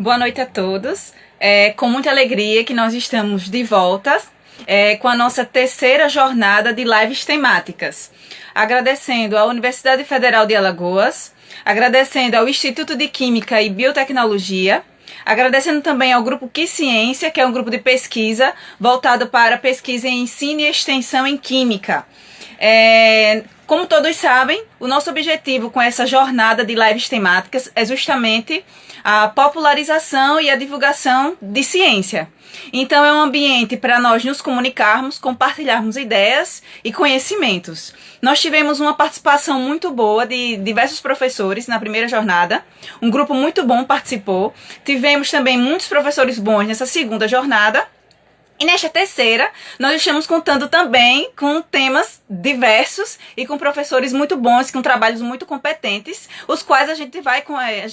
Boa noite a todos. É com muita alegria que nós estamos de volta com a nossa terceira jornada de lives temáticas. Agradecendo à Universidade Federal de Alagoas, agradecendo ao Instituto de Química e Biotecnologia, agradecendo também ao Grupo QuiCiência, que é um grupo de pesquisa voltado para pesquisa em ensino e extensão em Química. Como todos sabem, o nosso objetivo com essa jornada de lives temáticas é justamente a popularização e a divulgação de ciência. Então é um ambiente para nós nos comunicarmos, compartilharmos ideias e conhecimentos. Nós tivemos uma participação muito boa de diversos professores na primeira jornada. Um grupo muito bom participou. Tivemos também muitos professores bons nessa segunda jornada. E nesta terceira, nós estamos contando também com temas diversos e com professores muito bons, com trabalhos muito competentes, os quais a gente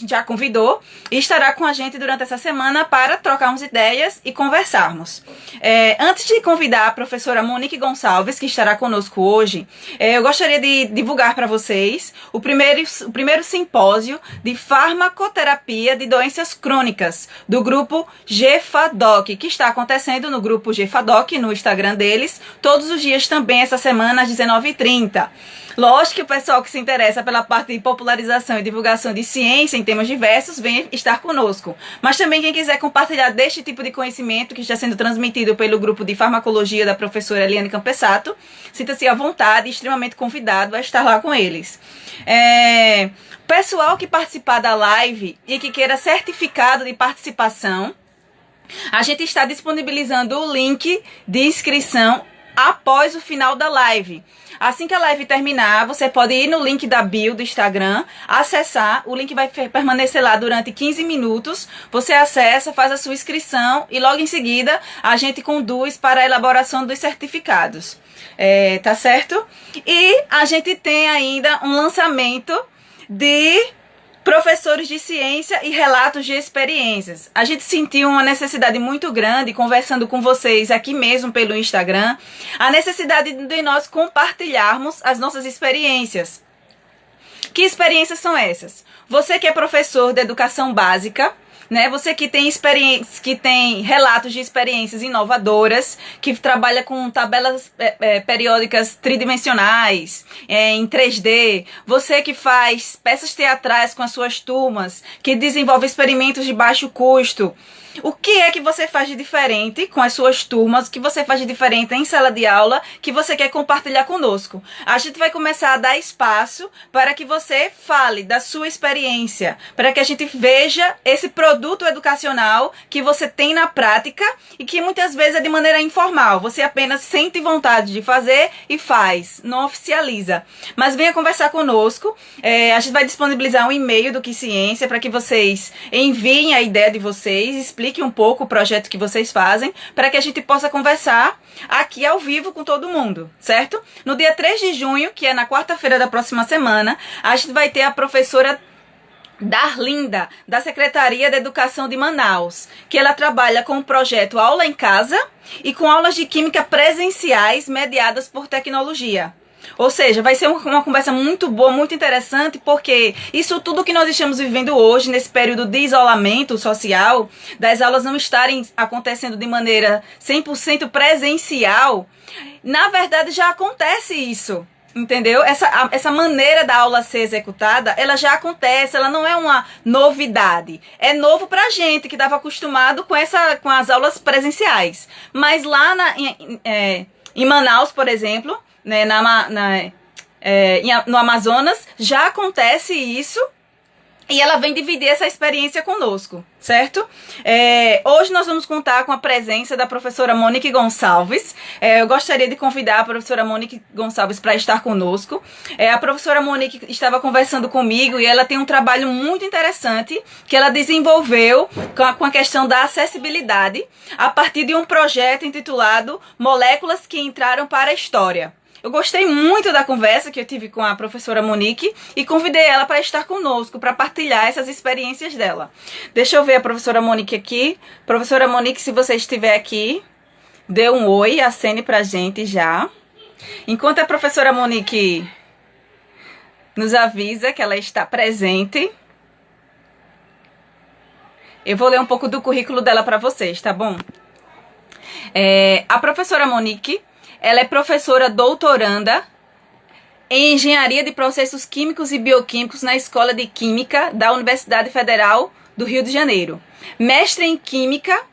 já convidou e estará com a gente durante essa semana para trocarmos ideias e conversarmos. Antes de convidar a professora Monique Gonçalves, que estará conosco hoje, eu gostaria de divulgar para vocês o primeiro simpósio de farmacoterapia de doenças crônicas do grupo GFADOC, que está acontecendo no grupo GFADOC, no Instagram deles, todos os dias também, essa semana, às 19h30. Lógico que o pessoal que se interessa pela parte de popularização e divulgação de ciência em temas diversos vem estar conosco. Mas também quem quiser compartilhar deste tipo de conhecimento que está sendo transmitido pelo grupo de farmacologia da professora Eliane Campessato, sinta-se à vontade e extremamente convidado a estar lá com eles. Pessoal que participar da live e que queira certificado de participação, a gente está disponibilizando o link de inscrição após o final da live. Assim que a live terminar, você pode ir no link da bio do Instagram, acessar, o link vai permanecer lá durante 15 minutos, você acessa, faz a sua inscrição e logo em seguida a gente conduz para a elaboração dos certificados. Tá certo? E a gente tem ainda um lançamento de professores de ciência e relatos de experiências. A gente sentiu uma necessidade muito grande, conversando com vocês aqui mesmo pelo Instagram, a necessidade de nós compartilharmos as nossas experiências. Que experiências são essas? Você que é professor de educação básica, né? Você que tem experiências, que tem relatos de experiências inovadoras, que trabalha com tabelas periódicas tridimensionais, em 3D. Você que faz peças teatrais com as suas turmas, que desenvolve experimentos de baixo custo. O que é que você faz de diferente com as suas turmas? O que você faz de diferente em sala de aula que você quer compartilhar conosco? A gente vai começar a dar espaço para que você fale da sua experiência, para que a gente veja esse produto educacional que você tem na prática e que muitas vezes é de maneira informal. Você apenas sente vontade de fazer e faz, não oficializa. Mas venha conversar conosco. A gente vai disponibilizar um e-mail do QuiCiência para que vocês enviem a ideia de vocês, explique um pouco o projeto que vocês fazem, para que a gente possa conversar aqui ao vivo com todo mundo, certo? No dia 3 de junho, que é na quarta-feira da próxima semana, a gente vai ter a professora Darlinda, da Secretaria da Educação de Manaus, que ela trabalha com o projeto Aula em Casa e com aulas de química presenciais mediadas por tecnologia. Ou seja, vai ser uma conversa muito boa, muito interessante, porque isso tudo que nós estamos vivendo hoje, nesse período de isolamento social, das aulas não estarem acontecendo de maneira 100% presencial, na verdade já acontece isso. Entendeu? Essa maneira da aula ser executada, ela já acontece, ela não é uma novidade. É novo pra gente que estava acostumado com as aulas presenciais. Mas lá em Manaus, por exemplo, né, no Amazonas, já acontece isso. E ela vem dividir essa experiência conosco, certo? Hoje nós vamos contar com a presença da professora Monique Gonçalves. Eu gostaria de convidar a professora Monique Gonçalves para estar conosco. A professora Monique estava conversando comigo e ela tem um trabalho muito interessante que ela desenvolveu com a questão da acessibilidade a partir de um projeto intitulado Moléculas que Entraram para a História. Eu gostei muito da conversa que eu tive com a professora Monique e convidei ela para estar conosco, para partilhar essas experiências dela. Deixa eu ver a professora Monique aqui. Professora Monique, se você estiver aqui, dê um oi, acene pra gente já. Enquanto a professora Monique nos avisa que ela está presente, Eu vou ler um pouco do currículo dela para vocês, tá bom? A professora Monique, ela é professora doutoranda em Engenharia de Processos Químicos e Bioquímicos na Escola de Química da Universidade Federal do Rio de Janeiro. Mestre em Química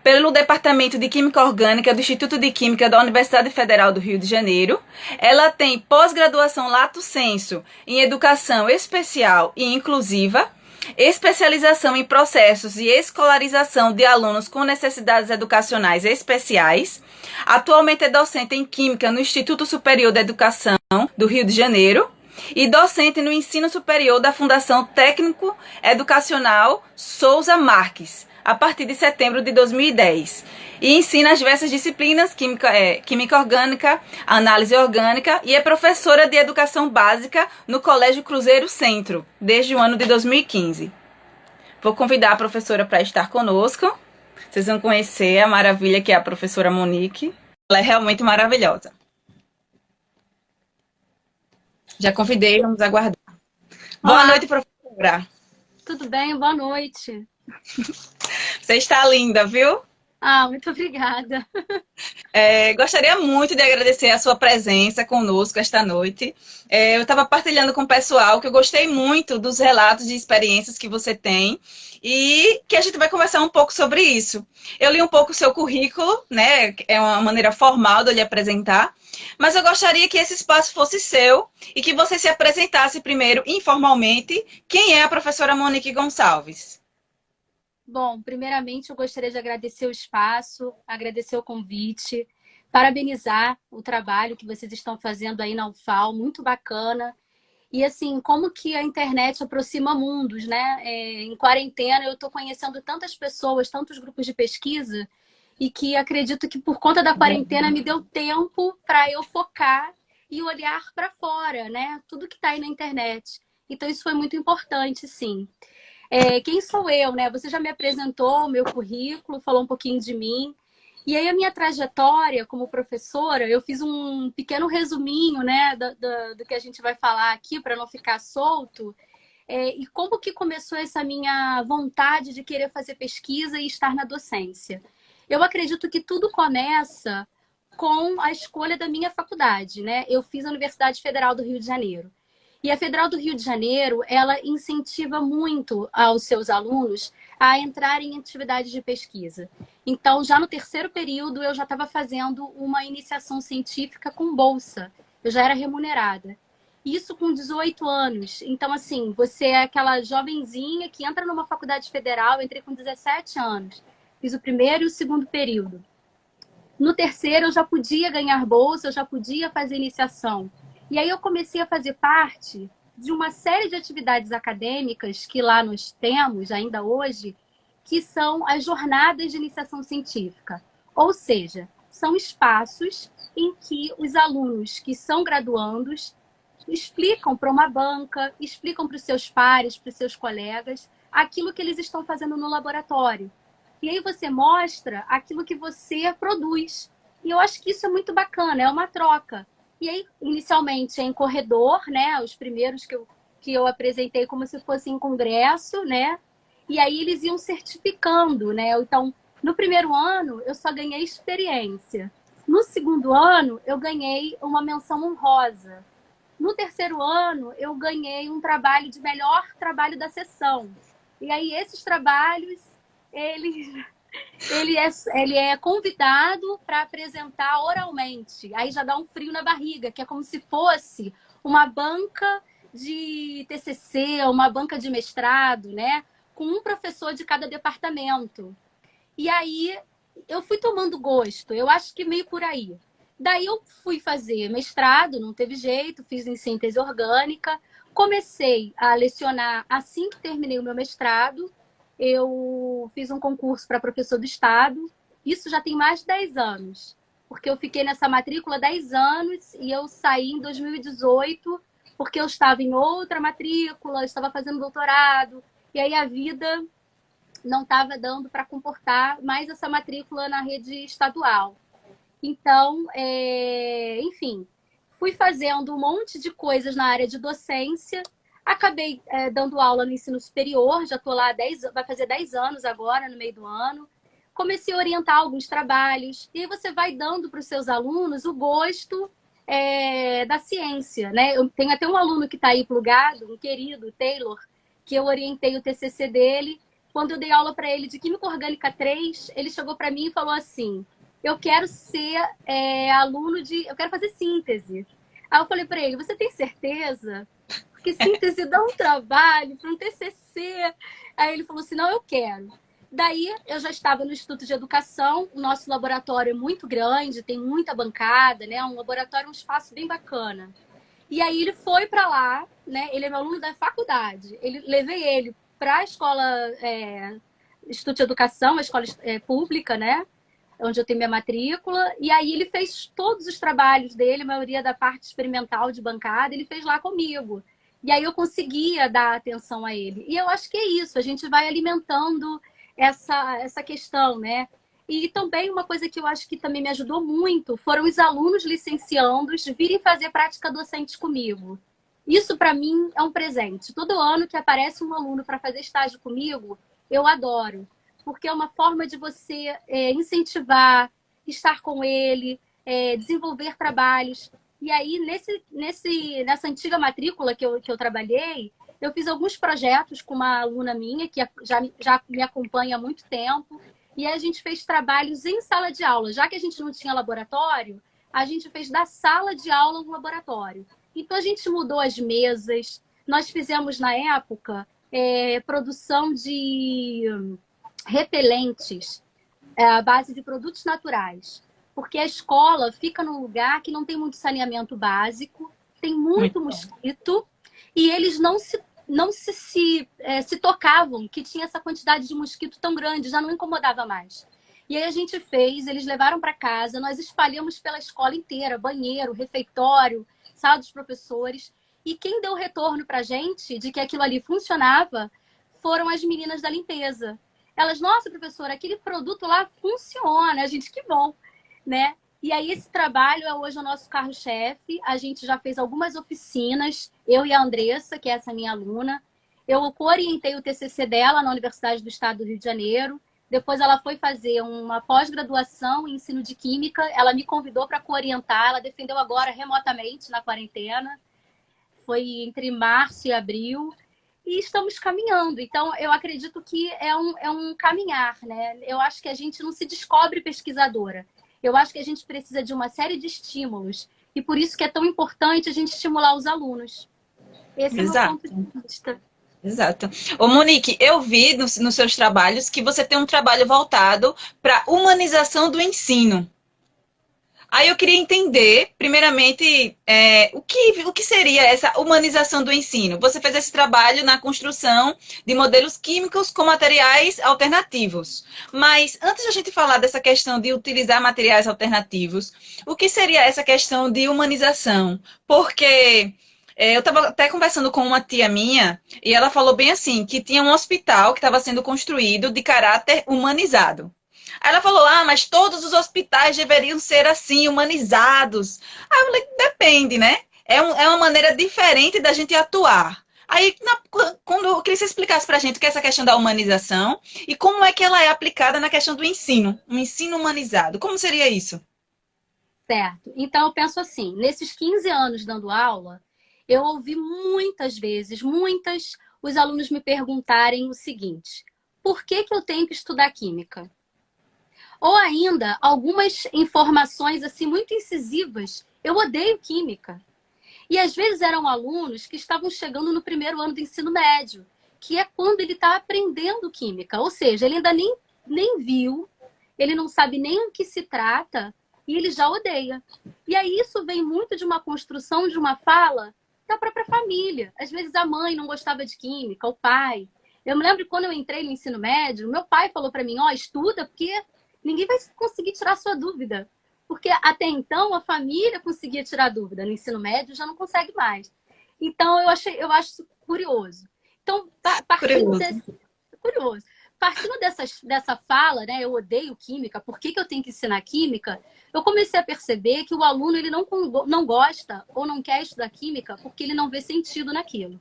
pelo Departamento de Química Orgânica do Instituto de Química da Universidade Federal do Rio de Janeiro. Ela tem pós-graduação lato sensu em Educação Especial e Inclusiva, especialização em processos e escolarização de alunos com necessidades educacionais especiais. Atualmente é docente em Química no Instituto Superior da Educação do Rio de Janeiro e docente no ensino superior da Fundação Técnico Educacional Souza Marques, a partir de setembro de 2010. E ensina as diversas disciplinas, química orgânica, análise orgânica, e é professora de educação básica no Colégio Cruzeiro Centro, desde o ano de 2015. Vou convidar a professora para estar conosco. Vocês vão conhecer a maravilha que é a professora Monique. Ela é realmente maravilhosa. Já convidei, vamos aguardar. Olá. Boa noite, professora. Tudo bem? Boa noite. Você está linda, viu? Muito obrigada. Gostaria muito de agradecer a sua presença conosco esta noite. Eu estava partilhando com o pessoal que eu gostei muito dos relatos de experiências que você tem e que a gente vai conversar um pouco sobre isso. Eu li um pouco o seu currículo, né? É uma maneira formal de eu lhe apresentar, mas eu gostaria que esse espaço fosse seu e que você se apresentasse primeiro informalmente. Quem é a professora Monique Gonçalves? Bom, primeiramente eu gostaria de agradecer o espaço, agradecer o convite, parabenizar o trabalho que vocês estão fazendo aí na UFAL, muito bacana. E assim, como que a internet aproxima mundos, né? Em quarentena eu estou conhecendo tantas pessoas, tantos grupos de pesquisa, e que acredito que por conta da quarentena me deu tempo para eu focar e olhar para fora, né? Tudo que está aí na internet. Então isso foi muito importante, sim. Quem sou eu, né? Você já me apresentou o meu currículo, falou um pouquinho de mim. E aí a minha trajetória como professora, eu fiz um pequeno resuminho, né, do que a gente vai falar aqui, para não ficar solto. E como que começou essa minha vontade de querer fazer pesquisa e estar na docência? Eu acredito que tudo começa com a escolha da minha faculdade, né? Eu fiz a Universidade Federal do Rio de Janeiro. E a Federal do Rio de Janeiro, ela incentiva muito aos seus alunos a entrarem em atividades de pesquisa. Então, já no terceiro período, eu já estava fazendo uma iniciação científica com bolsa. Eu já era remunerada. Isso com 18 anos. Então, assim, você é aquela jovenzinha que entra numa faculdade federal, entrei com 17 anos. Fiz o primeiro e o segundo período. No terceiro, eu já podia ganhar bolsa, eu já podia fazer iniciação. E aí eu comecei a fazer parte de uma série de atividades acadêmicas que lá nós temos, ainda hoje, que são as jornadas de iniciação científica. Ou seja, são espaços em que os alunos que são graduandos explicam para uma banca, explicam para os seus pares, para os seus colegas, aquilo que eles estão fazendo no laboratório. E aí você mostra aquilo que você produz. E eu acho que isso é muito bacana, é uma troca. E aí, inicialmente, em corredor, né? Os primeiros que eu apresentei como se fosse em congresso, né? E aí eles iam certificando, né? Então, no primeiro ano, eu só ganhei experiência. No segundo ano, eu ganhei uma menção honrosa. No terceiro ano, eu ganhei um trabalho de melhor trabalho da sessão. E aí, esses trabalhos, ele é convidado para apresentar oralmente. Aí já dá um frio na barriga, que é como se fosse uma banca de TCC, uma banca de mestrado, né? Com um professor de cada departamento. E aí eu fui tomando gosto, eu acho que meio por aí. Daí eu fui fazer mestrado, não teve jeito, fiz em síntese orgânica. Comecei a lecionar assim que terminei o meu mestrado. Eu fiz um concurso para professor do estado. Isso já tem mais de 10 anos. Porque eu fiquei nessa matrícula 10 anos e eu saí em 2018 porque eu estava em outra matrícula, estava fazendo doutorado. E aí a vida não estava dando para comportar mais essa matrícula na rede estadual. Então, enfim, fui fazendo um monte de coisas na área de docência Acabei dando aula no ensino superior, já estou lá há 10, vai fazer 10 anos agora, no meio do ano. Comecei a orientar alguns trabalhos, e aí você vai dando para os seus alunos o gosto da ciência, né? Eu tenho até um aluno que está aí plugado, um querido, Taylor, que eu orientei o TCC dele. Quando eu dei aula para ele de Química Orgânica 3, ele chegou para mim e falou assim: eu quero ser aluno de... Eu quero fazer síntese. Aí eu falei para ele: você tem certeza? Porque síntese dá um trabalho para um TCC. Aí ele falou assim: não, eu quero. Daí eu já estava no Instituto de Educação, o nosso laboratório é muito grande, tem muita bancada, né? Um laboratório, um espaço bem bacana. E aí ele foi para lá, né? Ele é meu aluno da faculdade. Levei ele para a escola, Instituto de Educação, a escola pública, né? Onde eu tenho minha matrícula. E aí ele fez todos os trabalhos dele, a maioria da parte experimental de bancada, ele fez lá comigo. E aí eu conseguia dar atenção a ele. E eu acho que é isso, a gente vai alimentando essa questão, né? E também uma coisa que eu acho que também me ajudou muito foram os alunos licenciandos virem fazer prática docente comigo. Isso, para mim, é um presente. Todo ano que aparece um aluno para fazer estágio comigo, eu adoro. Porque é uma forma de você incentivar, estar com ele, desenvolver trabalhos. E aí, nessa antiga matrícula que eu trabalhei, eu fiz alguns projetos com uma aluna minha, que já me acompanha há muito tempo, e a gente fez trabalhos em sala de aula. Já que a gente não tinha laboratório, a gente fez da sala de aula um laboratório. Então, a gente mudou as mesas, nós fizemos, na época, produção de repelentes à base de produtos naturais. Porque a escola fica num lugar que não tem muito saneamento básico, tem muito mosquito, e eles não se tocavam que tinha essa quantidade de mosquito tão grande, já não incomodava mais. E aí a gente fez, eles levaram para casa, nós espalhamos pela escola inteira, banheiro, refeitório, sala dos professores, e quem deu retorno para a gente de que aquilo ali funcionava foram as meninas da limpeza. Elas: nossa, professora, aquele produto lá funciona. A gente: que bom, né? E aí esse trabalho é hoje o nosso carro-chefe. A gente já fez algumas oficinas, eu e a Andressa, que é essa minha aluna. Eu orientei o TCC dela na Universidade do Estado do Rio de Janeiro. Depois ela foi fazer uma pós-graduação em ensino de química. Ela me convidou para co-orientar. Ela defendeu agora remotamente na quarentena. Foi entre março e abril. E estamos caminhando. Então, eu acredito que é um caminhar, né? Eu acho que a gente não se descobre pesquisadora. Eu acho que a gente precisa de uma série de estímulos. E por isso que é tão importante a gente estimular os alunos. Esse é o meu ponto de vista. Exato. Ô, Monique, eu vi nos seus trabalhos que você tem um trabalho voltado para a humanização do ensino. Aí eu queria entender, primeiramente, o que seria essa humanização do ensino? Você fez esse trabalho na construção de modelos químicos com materiais alternativos. Mas antes de a gente falar dessa questão de utilizar materiais alternativos, o que seria essa questão de humanização? Porque eu estava até conversando com uma tia minha e ela falou bem assim, que tinha um hospital que estava sendo construído de caráter humanizado. Aí ela falou: ah, mas todos os hospitais deveriam ser assim, humanizados. Aí eu falei: depende, né? É uma maneira diferente da gente atuar. Aí, quando eu queria que você explicasse pra gente o que é essa questão da humanização e como é que ela é aplicada na questão do ensino, um ensino humanizado. Como seria isso? Certo. Então, eu penso assim, nesses 15 anos dando aula, eu ouvi muitas vezes, os alunos me perguntarem o seguinte: por que eu tenho que estudar química? Ou ainda, algumas informações assim muito incisivas: eu odeio química. E às vezes eram alunos que estavam chegando no primeiro ano do ensino médio, que é quando ele está aprendendo química. Ou seja, ele ainda nem viu, ele não sabe nem o que se trata e ele já odeia. E aí isso vem muito de uma construção de uma fala da própria família. Às vezes a mãe não gostava de química, o pai. Eu me lembro que quando eu entrei no ensino médio, meu pai falou para mim: ó, estuda porque ninguém vai conseguir tirar sua dúvida. Porque até então a família conseguia tirar dúvida. No ensino médio já não consegue mais. Então eu acho isso curioso. Então, partindo dessa fala, né, eu odeio química, por que eu tenho que ensinar química? Eu comecei a perceber que o aluno ele não gosta ou não quer estudar química porque ele não vê sentido naquilo.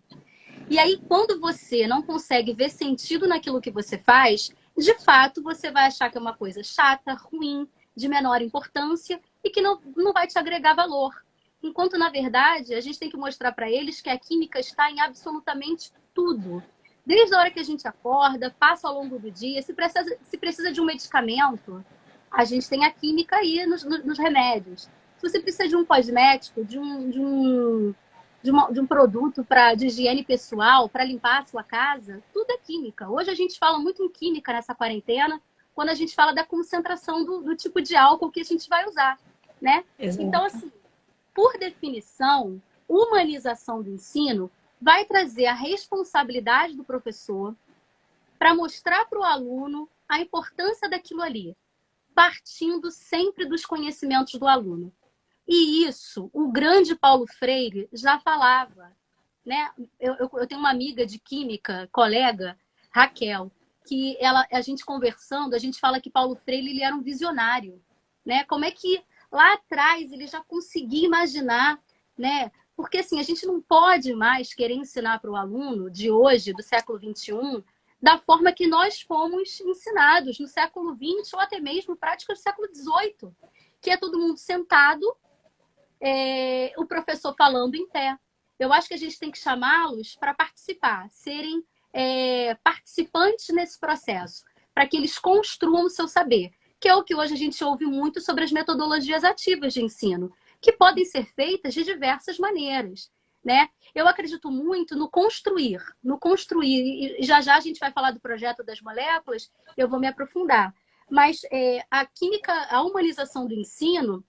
E aí, quando você não consegue ver sentido naquilo que você faz, de fato, você vai achar que é uma coisa chata, ruim, de menor importância e que não vai te agregar valor. Enquanto, na verdade, a gente tem que mostrar para eles que a química está em absolutamente tudo. Desde a hora que a gente acorda, passa ao longo do dia, se precisa de um medicamento, a gente tem a química aí nos remédios. Se você precisa de um cosmético, de um produto de higiene pessoal, para limpar a sua casa, tudo é química. Hoje a gente fala muito em química nessa quarentena, quando a gente fala da concentração do tipo de álcool que a gente vai usar, né? Exato. Então, assim, por definição, humanização do ensino vai trazer a responsabilidade do professor para mostrar para o aluno a importância daquilo ali, partindo sempre dos conhecimentos do aluno. E isso, o grande Paulo Freire já falava, né? Eu tenho uma amiga de química, colega, Raquel, que a gente conversando, a gente fala que Paulo Freire ele era um visionário, né? Como é que lá atrás ele já conseguia imaginar, né? Porque assim, a gente não pode mais querer ensinar para o aluno de hoje, do século XXI, da forma que nós fomos ensinados no século XX ou até mesmo práticas do século XVIII, que é todo mundo sentado, o professor falando em pé. Eu acho que a gente tem que chamá-los para participar, serem participantes nesse processo, para que eles construam o seu saber, que é o que hoje a gente ouve muito sobre as metodologias ativas de ensino, que podem ser feitas de diversas maneiras, né? Eu acredito muito no construir, e já já a gente vai falar do projeto das moléculas, eu vou me aprofundar. Mas a química, a humanização do ensino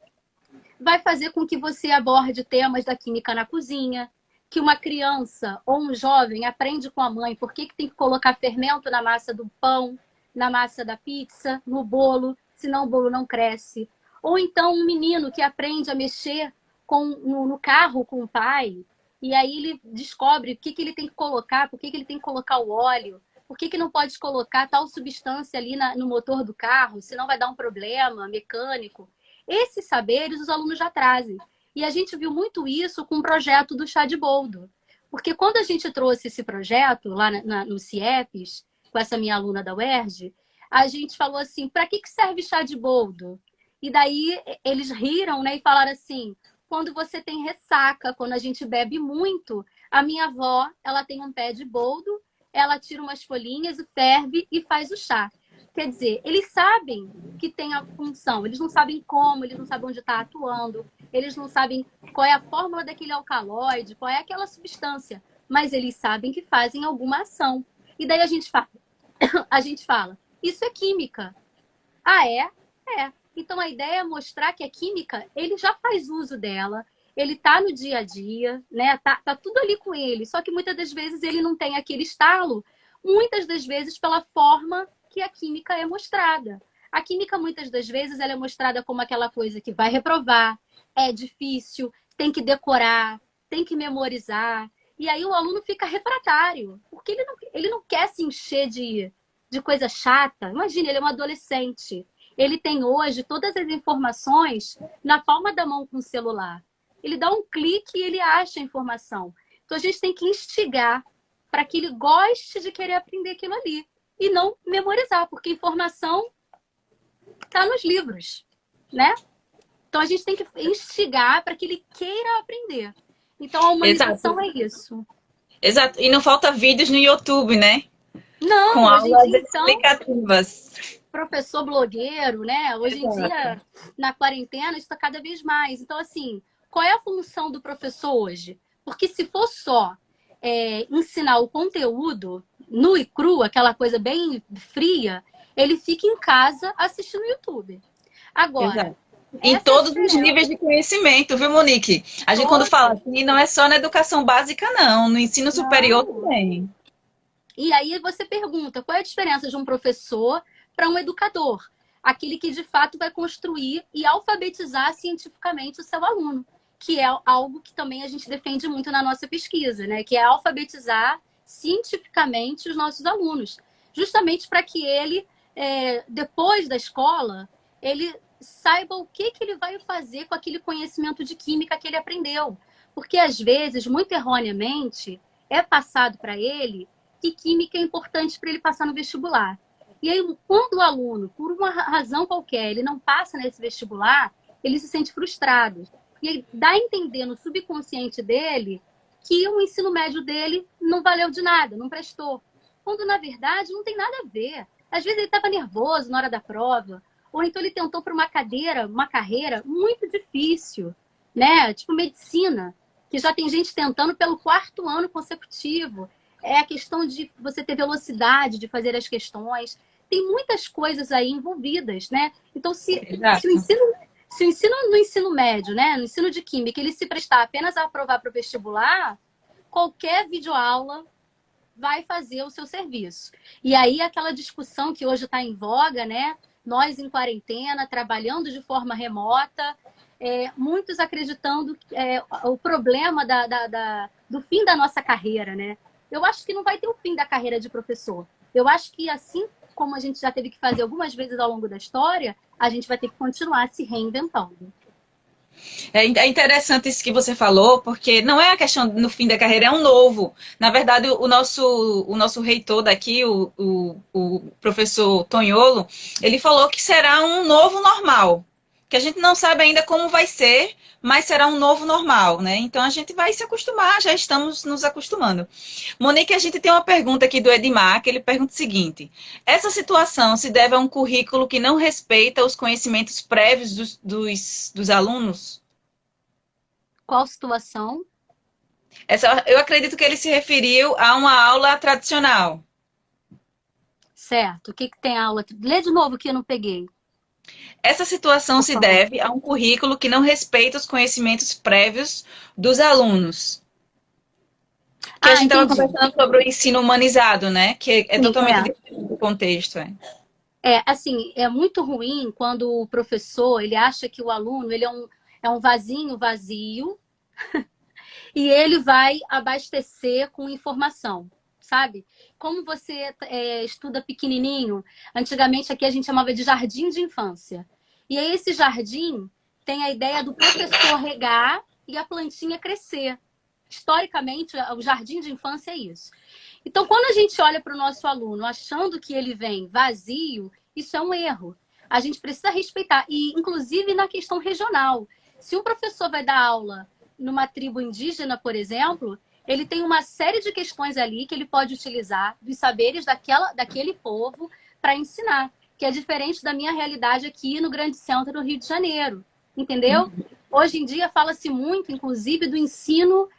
vai fazer com que você aborde temas da química na cozinha, que uma criança ou um jovem aprende com a mãe por que tem que colocar fermento na massa do pão, na massa da pizza, no bolo, senão o bolo não cresce. Ou então um menino que aprende a mexer no carro com o pai, e aí ele descobre o que ele tem que colocar, por que ele tem que colocar o óleo, por que não pode colocar tal substância ali no motor do carro, senão vai dar um problema mecânico. Esses saberes os alunos já trazem. E a gente viu muito isso com o projeto do chá de boldo. Porque quando a gente trouxe esse projeto lá no CIEPS, com essa minha aluna da UERJ, a gente falou assim, para que serve chá de boldo? E daí eles riram, né, e falaram assim, quando você tem ressaca, quando a gente bebe muito, a minha avó, ela tem um pé de boldo, ela tira umas folhinhas, ferve e faz o chá. Quer dizer, eles sabem que tem a função, eles não sabem como, eles não sabem onde está atuando, eles não sabem qual é a fórmula daquele alcaloide, qual é aquela substância, mas eles sabem que fazem alguma ação. E daí a gente fala, isso é química. Ah, é? É. Então a ideia é mostrar que a química, ele já faz uso dela, ele está no dia a dia, né? Tá tudo ali com ele, só que muitas das vezes ele não tem aquele estalo, muitas das vezes pela forma que a química é mostrada. A química, muitas das vezes, ela é mostrada como aquela coisa que vai reprovar, é difícil, tem que decorar, tem que memorizar. E aí o aluno fica refratário, porque ele não quer se encher de coisa chata. Imagina, ele é um adolescente. Ele tem hoje todas as informações na palma da mão com o celular. Ele dá um clique e ele acha a informação. Então a gente tem que instigar para que ele goste de querer aprender aquilo ali. E não memorizar, porque informação está nos livros, né? Então a gente tem que instigar para que ele queira aprender. Então a humanização é isso. Exato. E não falta vídeos no YouTube, né? Não, com hoje em aulas dia, então, explicativas. professor blogueiro, né? Hoje em dia, na quarentena, isso está cada vez mais. Então, assim, qual é a função do professor hoje? Porque se for só ensinar o conteúdo nu e cru, aquela coisa bem fria, ele fica em casa assistindo o YouTube. Agora, Exato. Em todos os níveis de conhecimento, viu, Monique? A gente, quando fala assim, não é só na educação básica, não. No ensino superior também. E aí você pergunta, qual é a diferença de um professor para um educador? Aquele que, de fato, vai construir e alfabetizar cientificamente o seu aluno, que é algo que também a gente defende muito na nossa pesquisa, né? Que é alfabetizar cientificamente os nossos alunos, justamente para que ele, depois da escola, ele saiba o que ele vai fazer com aquele conhecimento de química que ele aprendeu. Porque, às vezes, muito erroneamente, é passado para ele que química é importante para ele passar no vestibular. E aí, quando o aluno, por uma razão qualquer, ele não passa nesse vestibular, ele se sente frustrado. E aí dá a entender no subconsciente dele que o ensino médio dele não valeu de nada, não prestou. Quando, na verdade, não tem nada a ver. Às vezes ele estava nervoso na hora da prova, ou então ele tentou para uma carreira muito difícil, né? Tipo medicina, que já tem gente tentando pelo 4º ano consecutivo. É a questão de você ter velocidade de fazer as questões. Tem muitas coisas aí envolvidas, né? Então, se o ensino no ensino médio, né, no ensino de química, ele se prestar apenas a aprovar para o vestibular, qualquer videoaula vai fazer o seu serviço. E aí, aquela discussão que hoje está em voga, né? Nós em quarentena, trabalhando de forma remota, muitos acreditando o problema do fim da nossa carreira, né? Eu acho que não vai ter o fim da carreira de professor. Eu acho que assim como a gente já teve que fazer algumas vezes ao longo da história, a gente vai ter que continuar se reinventando. É interessante isso que você falou, porque não é a questão no fim da carreira, é um novo. Na verdade, o nosso reitor daqui, o professor Tonholo, ele falou que será um novo normal. Que a gente não sabe ainda como vai ser, mas será um novo normal, né? Então a gente vai se acostumar, já estamos nos acostumando. Monique, a gente tem uma pergunta aqui do Edmar, que ele pergunta o seguinte: essa situação se deve a um currículo que não respeita os conhecimentos prévios dos alunos? Qual situação? Eu acredito que ele se referiu a uma aula tradicional. Certo. O que tem aula? Lê de novo que eu não peguei. Essa situação se deve a um currículo que não respeita os conhecimentos prévios dos alunos. Que a gente estava conversando sobre o ensino humanizado, né? Que é totalmente diferente do contexto. Assim, é muito ruim quando o professor, ele acha que o aluno, ele é um vasinho vazio e ele vai abastecer com informação, sabe? Como você estuda pequenininho, antigamente aqui a gente chamava de jardim de infância. E aí esse jardim tem a ideia do professor regar e a plantinha crescer. Historicamente, o jardim de infância é isso. Então, quando a gente olha para o nosso aluno achando que ele vem vazio, isso é um erro. A gente precisa respeitar. E, inclusive, na questão regional. Se um professor vai dar aula numa tribo indígena, por exemplo, ele tem uma série de questões ali que ele pode utilizar dos saberes daquele povo para ensinar, que é diferente da minha realidade aqui no Grande Centro do Rio de Janeiro. Entendeu? Hoje em dia fala-se muito, inclusive, do ensino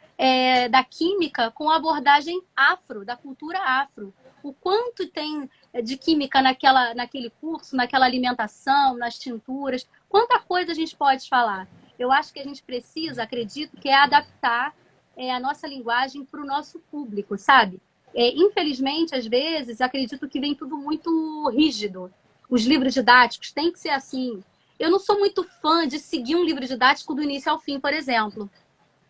da química com abordagem afro, da cultura afro. O quanto tem de química naquele curso, naquela alimentação, nas tinturas, quanta coisa a gente pode falar. Eu acho que a gente precisa, acredito, que é adaptar a nossa linguagem para o nosso público, sabe? Infelizmente, às vezes, acredito que vem tudo muito rígido. Os livros didáticos têm que ser assim. Eu não sou muito fã de seguir um livro didático do início ao fim, por exemplo.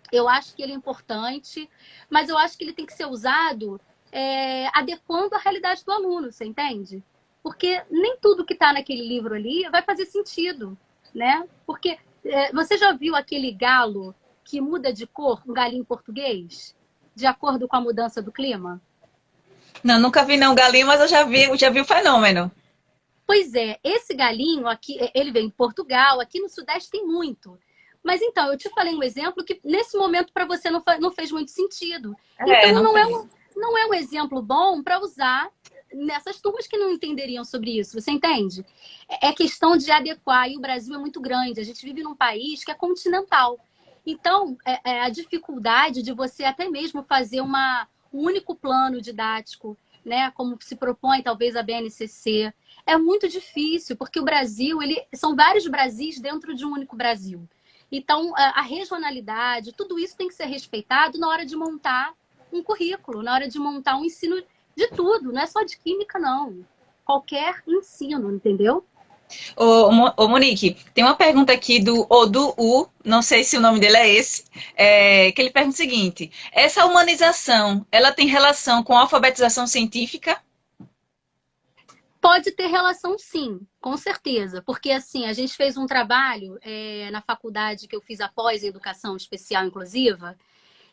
Eu acho que ele é importante, mas eu acho que ele tem que ser usado adequando a realidade do aluno, você entende? Porque nem tudo que está naquele livro ali vai fazer sentido, né? Porque você já viu aquele galo que muda de cor, um galinho português, de acordo com a mudança do clima? Não, nunca vi não galinho, mas eu já vi o fenômeno. Pois é, esse galinho aqui, ele vem de Portugal, aqui no Sudeste tem muito. Mas então, eu te falei um exemplo que nesse momento para você não fez muito sentido. Então, não é um exemplo bom para usar nessas turmas que não entenderiam sobre isso, você entende? É questão de adequar, e o Brasil é muito grande, a gente vive num país que é continental. Então, a dificuldade de você até mesmo fazer um único plano didático, né, como se propõe talvez a BNCC, é muito difícil, porque o Brasil, são vários Brasis dentro de um único Brasil. Então, a regionalidade, tudo isso tem que ser respeitado na hora de montar um currículo, na hora de montar um ensino de tudo, não é só de química, não. Qualquer ensino, entendeu? Ô, Monique, tem uma pergunta aqui do Odu, não sei se o nome dele é esse, que ele pergunta o seguinte: essa humanização, ela tem relação com a alfabetização científica? Pode ter relação, sim, com certeza. Porque, assim, a gente fez um trabalho na faculdade que eu fiz após Educação Especial Inclusiva,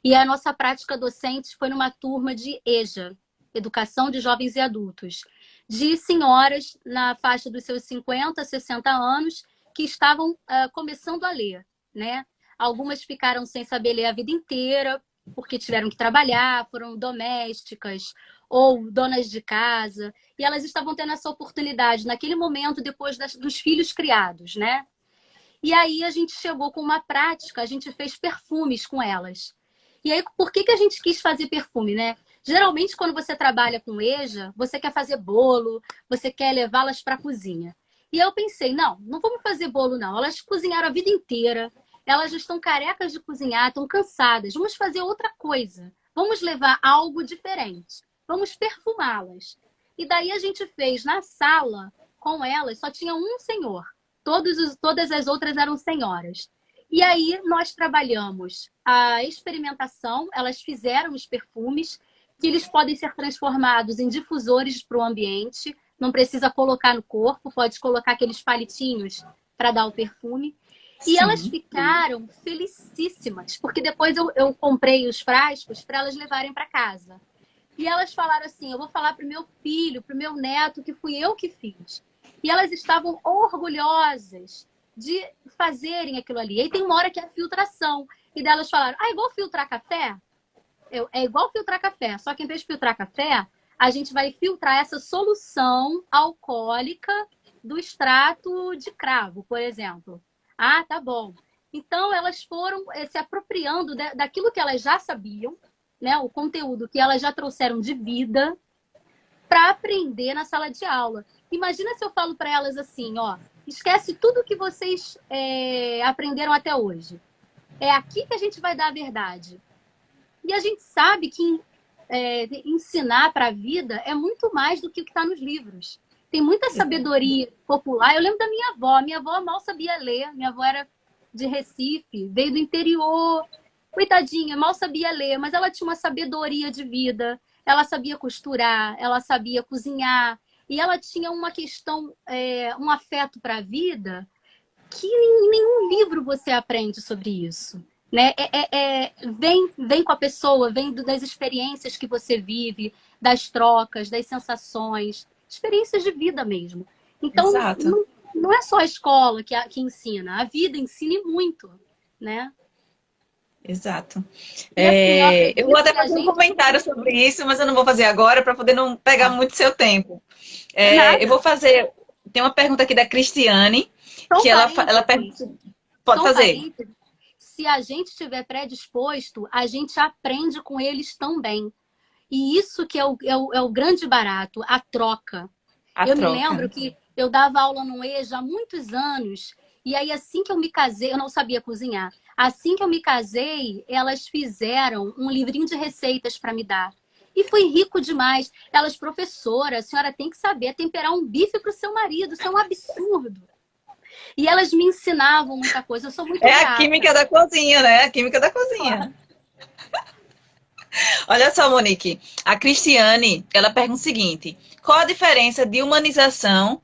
E a nossa prática docente foi numa turma de EJA, Educação de Jovens e Adultos, de senhoras na faixa dos seus 50, 60 anos que estavam começando a ler, né? Algumas ficaram sem saber ler a vida inteira, porque tiveram que trabalhar, foram domésticas ou donas de casa, e elas estavam tendo essa oportunidade naquele momento, depois dos filhos criados, né? E aí a gente chegou com uma prática, a gente fez perfumes com elas. E aí, por que a gente quis fazer perfume, né? Geralmente, quando você trabalha com EJA, você quer fazer bolo, você quer levá-las para a cozinha. E eu pensei, não vamos fazer bolo, não. Elas cozinharam a vida inteira, elas já estão carecas de cozinhar, estão cansadas. Vamos fazer outra coisa. Vamos levar algo diferente. Vamos perfumá-las. E daí a gente fez na sala, com elas, só tinha um senhor. Todas as outras eram senhoras. E aí nós trabalhamos a experimentação, elas fizeram os perfumes, que eles podem ser transformados em difusores para o ambiente, não precisa colocar no corpo, pode colocar aqueles palitinhos para dar o perfume. E elas ficaram felicíssimas, porque depois eu comprei os frascos para elas levarem para casa. E elas falaram assim, eu vou falar para o meu filho, para o meu neto, que fui eu que fiz. E elas estavam orgulhosas de fazerem aquilo ali. E aí tem uma hora que é a filtração. E daí elas falaram, é igual filtrar café? É igual filtrar café, só que em vez de filtrar café, a gente vai filtrar essa solução alcoólica do extrato de cravo, por exemplo. Ah, tá bom. Então, elas foram se apropriando daquilo que elas já sabiam, né? O conteúdo que elas já trouxeram de vida para aprender na sala de aula. Imagina se eu falo para elas assim, ó, esquece tudo que vocês aprenderam até hoje. É aqui que a gente vai dar a verdade. E a gente sabe que ensinar para a vida é muito mais do que o que está nos livros. Tem muita sabedoria popular. Eu lembro da minha avó. Minha avó mal sabia ler. Minha avó era de Recife, veio do interior. Coitadinha, mal sabia ler, mas ela tinha uma sabedoria de vida. Ela sabia costurar, ela sabia cozinhar. E ela tinha uma questão, um afeto para a vida que em nenhum livro você aprende sobre isso. Né? Vem com a pessoa, vem das experiências que você vive, das trocas, das sensações, experiências de vida mesmo. Então, não é só a escola que ensina, a vida ensina muito, né? Exato. E, assim, eu vou até fazer um comentário sobre isso, mas eu não vou fazer agora para poder não pegar muito seu tempo. Eu vou fazer... Tem uma pergunta aqui da Cristiane, que ela pergunta... Pode fazer. Se a gente estiver predisposto, a gente aprende com eles também. E isso que é o grande barato, a troca. Me lembro que eu dava aula no EJA há muitos anos, e aí assim que eu me casei, eu não sabia cozinhar. Assim que eu me casei, elas fizeram um livrinho de receitas para me dar. E foi rico demais. Elas, professora, a senhora tem que saber temperar um bife para o seu marido, isso é um absurdo. E elas me ensinavam muita coisa. Eu sou muito grata. A química da cozinha, né? A química da cozinha. Olha só, Monique. A Cristiane, ela pergunta o seguinte. Qual a diferença de humanização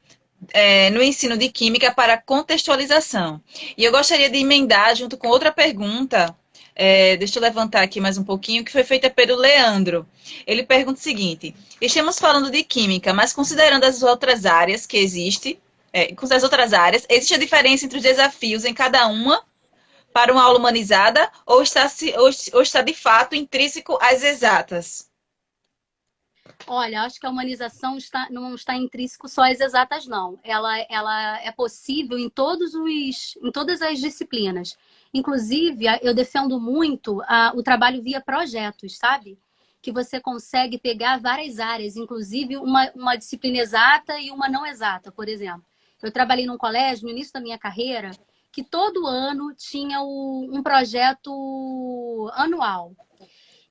no ensino de química para contextualização? E eu gostaria de emendar junto com outra pergunta. Deixa eu levantar aqui mais um pouquinho, que foi feita pelo Leandro. Ele pergunta o seguinte. Estamos falando de química, mas considerando as outras áreas que existem, com as outras áreas, existe a diferença entre os desafios em cada uma para uma aula humanizada ou está de fato intrínseco às exatas? Olha, acho que a humanização não está intrínseco só às exatas, não. Ela é possível em todas as disciplinas. Inclusive, eu defendo muito o trabalho via projetos, sabe? Que você consegue pegar várias áreas, inclusive uma disciplina exata e uma não exata, por exemplo. Eu trabalhei num colégio, no início da minha carreira, que todo ano tinha um projeto anual.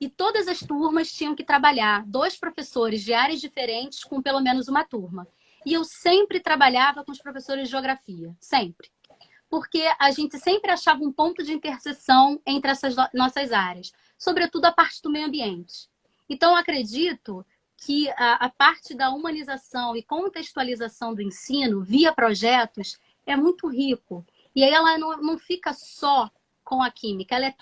E todas as turmas tinham que trabalhar, 2 professores de áreas diferentes com pelo menos uma turma. E eu sempre trabalhava com os professores de geografia, sempre. Porque a gente sempre achava um ponto de interseção entre essas nossas áreas, sobretudo a parte do meio ambiente. Então, eu acredito que a parte da humanização e contextualização do ensino via projetos é muito rico. E aí ela não fica só com a química, ela é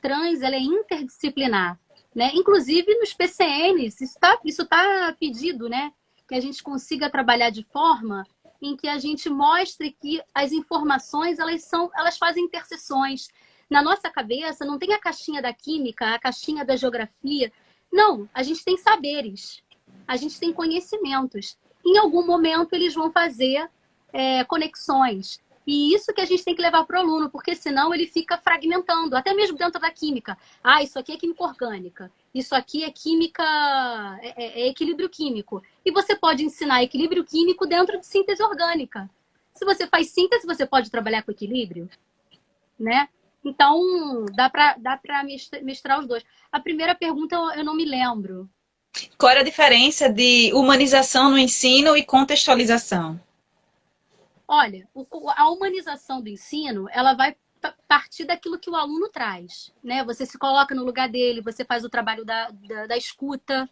ela é interdisciplinar, né? Inclusive nos PCNs, isso tá pedido, né? Que a gente consiga trabalhar de forma em que a gente mostre que as informações, elas fazem interseções. Na nossa cabeça não tem a caixinha da química, a caixinha da geografia. Não, a gente tem saberes, a gente tem conhecimentos. Em algum momento eles vão fazer conexões. E isso que a gente tem que levar para o aluno, porque senão ele fica fragmentando, até mesmo dentro da química. Ah, isso aqui é química orgânica, isso aqui é química, é equilíbrio químico. E você pode ensinar equilíbrio químico dentro de síntese orgânica. Se você faz síntese, você pode trabalhar com equilíbrio, né? Então, dá para misturar os dois. A primeira pergunta eu não me lembro. Qual era a diferença de humanização no ensino e contextualização? Olha, a humanização do ensino, ela vai partir daquilo que o aluno traz, né? Você se coloca no lugar dele, você faz o trabalho da escuta,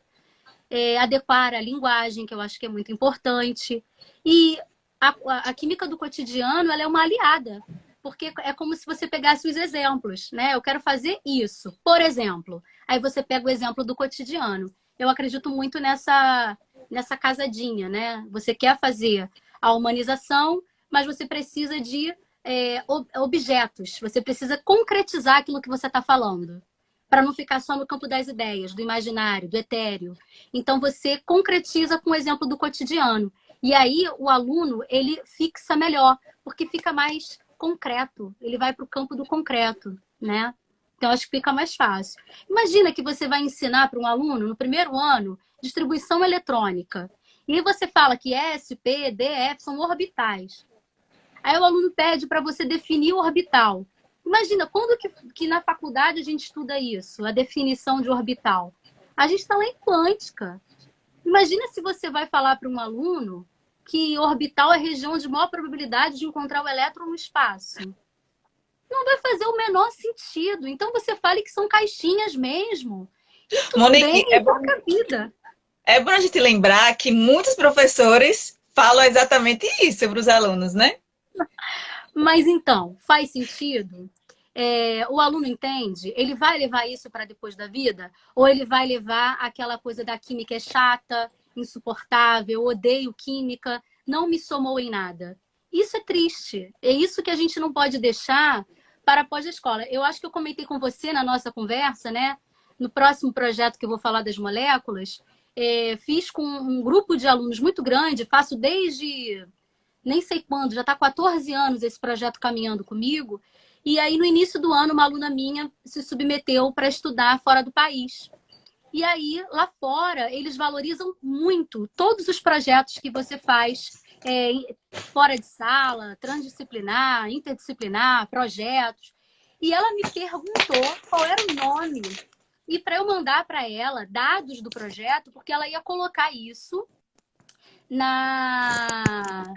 adequar a linguagem, que eu acho que é muito importante. E a química do cotidiano, ela é uma aliada, porque é como se você pegasse os exemplos, né? Eu quero fazer isso, por exemplo. Aí você pega o exemplo do cotidiano. Eu acredito muito nessa casadinha, né? Você quer fazer a humanização, mas você precisa de objetos. Você precisa concretizar aquilo que você está falando, para não ficar só no campo das ideias, do imaginário, do etéreo. Então, você concretiza com o exemplo do cotidiano. E aí, o aluno, ele fixa melhor, porque fica mais concreto. Ele vai para o campo do concreto, né? Então, acho que fica mais fácil. Imagina que você vai ensinar para um aluno, no primeiro ano, distribuição eletrônica. E aí você fala que S, P, D, F são orbitais. Aí o aluno pede para você definir o orbital. Imagina, quando que na faculdade a gente estuda isso, a definição de orbital? A gente está lá em quântica. Imagina se você vai falar para um aluno que orbital é a região de maior probabilidade de encontrar o elétron no espaço. Não vai fazer o menor sentido. Então você fale que são caixinhas mesmo. E tudo Monique, bem, toca a vida. É bom a gente lembrar que muitos professores falam exatamente isso para os alunos, né? Mas então, faz sentido? O aluno entende? Ele vai levar isso para depois da vida? Ou ele vai levar aquela coisa da química é chata, insuportável, odeio química, não me somou em nada? Isso é triste. É isso que a gente não pode deixar para após a escola. Eu acho que eu comentei com você na nossa conversa, né? No próximo projeto que eu vou falar das moléculas, fiz com um grupo de alunos muito grande, faço desde nem sei quando, já está há 14 anos esse projeto caminhando comigo. E aí, no início do ano, uma aluna minha se submeteu para estudar fora do país. E aí, lá fora, eles valorizam muito todos os projetos que você faz fora de sala, transdisciplinar, interdisciplinar, projetos. E ela me perguntou qual era o nome. E para eu mandar para ela dados do projeto, porque ela ia colocar isso na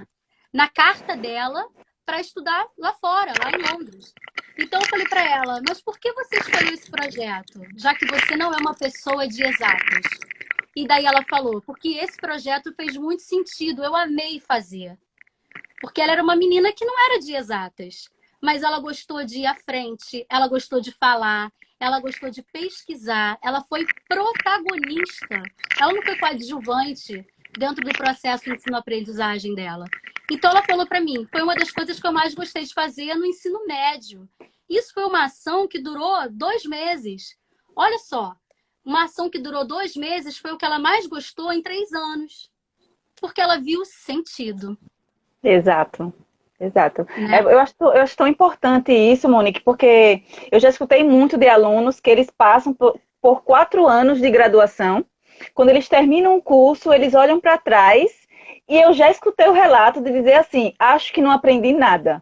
carta dela para estudar lá fora, lá em Londres. Então eu falei para ela, mas por que você escolheu esse projeto? Já que você não é uma pessoa de exatas. E daí ela falou, porque esse projeto fez muito sentido, eu amei fazer. Porque ela era uma menina que não era de exatas, mas ela gostou de ir à frente, ela gostou de falar, ela gostou de pesquisar, ela foi protagonista. Ela não foi coadjuvante dentro do processo de ensino-aprendizagem dela. Então ela falou para mim, foi uma das coisas que eu mais gostei de fazer no ensino médio. Isso foi uma ação que durou 2 meses. Olha só, uma ação que durou 2 meses foi o que ela mais gostou em 3 anos. Porque ela viu sentido. Exato, exato. Eu acho tão importante isso, Monique, porque eu já escutei muito de alunos que eles passam por 4 anos de graduação. Quando eles terminam um curso, eles olham para trás e eu já escutei o relato de dizer assim, acho que não aprendi nada.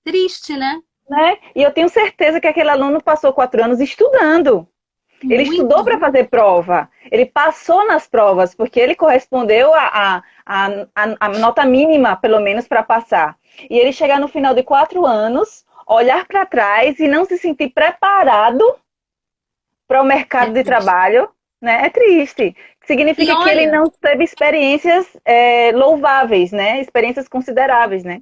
Triste, né? E eu tenho certeza que aquele aluno passou 4 anos estudando. Ele estudou para fazer prova. Ele passou nas provas, porque ele correspondeu a nota mínima, pelo menos, para passar. E ele chegar no final de 4 anos, olhar para trás e não se sentir preparado para o mercado de trabalho, né? É triste. Significa que ele não teve experiências louváveis, né? Experiências consideráveis, né?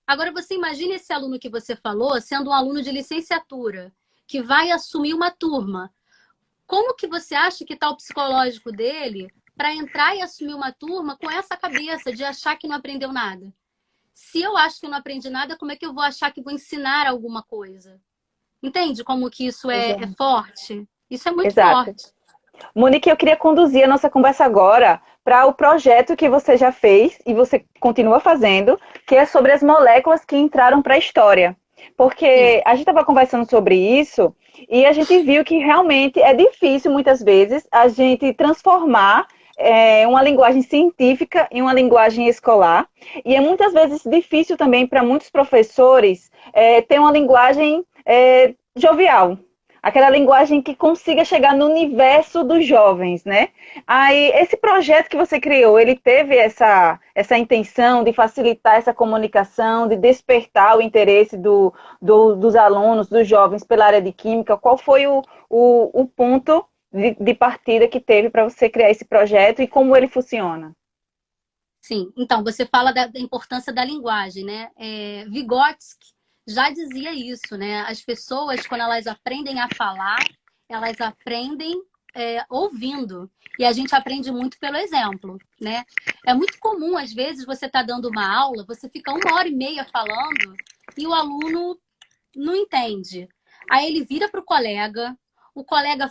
Agora, você imagina esse aluno que você falou sendo um aluno de licenciatura, que vai assumir uma turma. Como que você acha que está o psicológico dele para entrar e assumir uma turma com essa cabeça de achar que não aprendeu nada? Se eu acho que eu não aprendi nada, como é que eu vou achar que vou ensinar alguma coisa? Entende como que isso é forte? Isso é muito Exato. forte. Monique, eu queria conduzir a nossa conversa agora para o projeto que você já fez e você continua fazendo, que é sobre as moléculas que entraram para a história. Porque a gente estava conversando sobre isso e a gente viu que realmente é difícil, muitas vezes, a gente transformar uma linguagem científica em uma linguagem escolar. E é muitas vezes difícil também para muitos professores ter uma linguagem jovial. Aquela linguagem que consiga chegar no universo dos jovens, né? Aí, esse projeto que você criou, ele teve essa intenção de facilitar essa comunicação, de despertar o interesse dos alunos, dos jovens pela área de química? Qual foi o ponto de partida que teve para você criar esse projeto e como ele funciona? Sim, então, você fala da importância da linguagem, né? Vygotsky já dizia isso, né? As pessoas, quando elas aprendem a falar, elas aprendem ouvindo. E a gente aprende muito pelo exemplo, né? É muito comum, às vezes, você tá dando uma aula, você fica 1h30 falando e o aluno não entende. Aí ele vira para o colega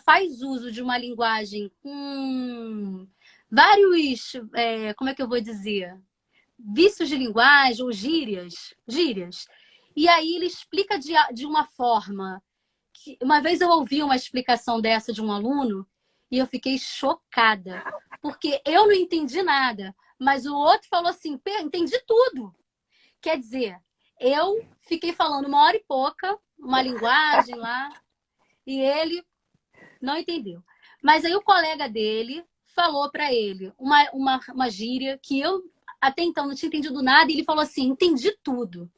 faz uso de uma linguagem com vários, como é que eu vou dizer? Vícios de linguagem ou gírias. E aí ele explica de uma forma que... Uma vez eu ouvi uma explicação dessa de um aluno e eu fiquei chocada, porque eu não entendi nada, mas o outro falou assim, entendi tudo. Quer dizer, eu fiquei falando 1h e pouca, uma linguagem lá, e ele não entendeu. Mas aí o colega dele falou para ele uma gíria que eu até então não tinha entendido nada, e ele falou assim, entendi tudo.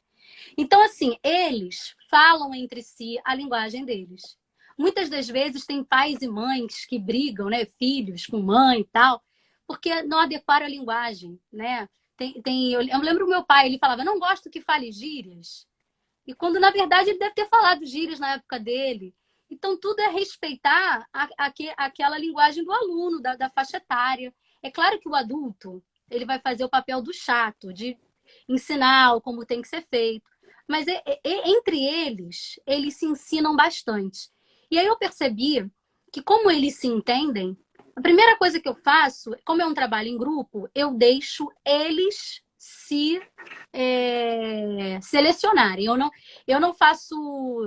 Então, assim, eles falam entre si a linguagem deles. Muitas das vezes tem pais e mães que brigam, né? Filhos com mãe e tal, porque não adequaram a linguagem, né? Eu lembro do meu pai, ele falava, não gosto que fale gírias. E quando, na verdade, ele deve ter falado gírias na época dele. Então, tudo é respeitar aquela linguagem do aluno, da faixa etária. É claro que o adulto, ele vai fazer o papel do chato, de ensinar como tem que ser feito. Mas entre eles se ensinam bastante. E aí eu percebi que, como eles se entendem, a primeira coisa que eu faço, como é um trabalho em grupo, eu deixo eles se selecionarem. Eu não faço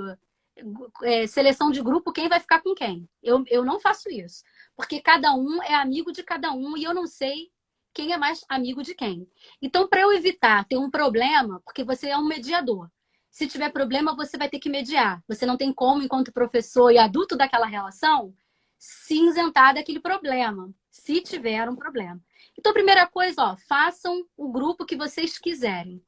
seleção de grupo, quem vai ficar com quem. Eu não faço isso. Porque cada um é amigo de cada um e eu não sei quem é mais amigo de quem. Então, para eu evitar ter um problema, porque você é um mediador. Se tiver problema, você vai ter que mediar. Você não tem como, enquanto professor e adulto daquela relação, se isentar daquele problema, se tiver um problema. Então, primeira coisa, façam o grupo que vocês quiserem.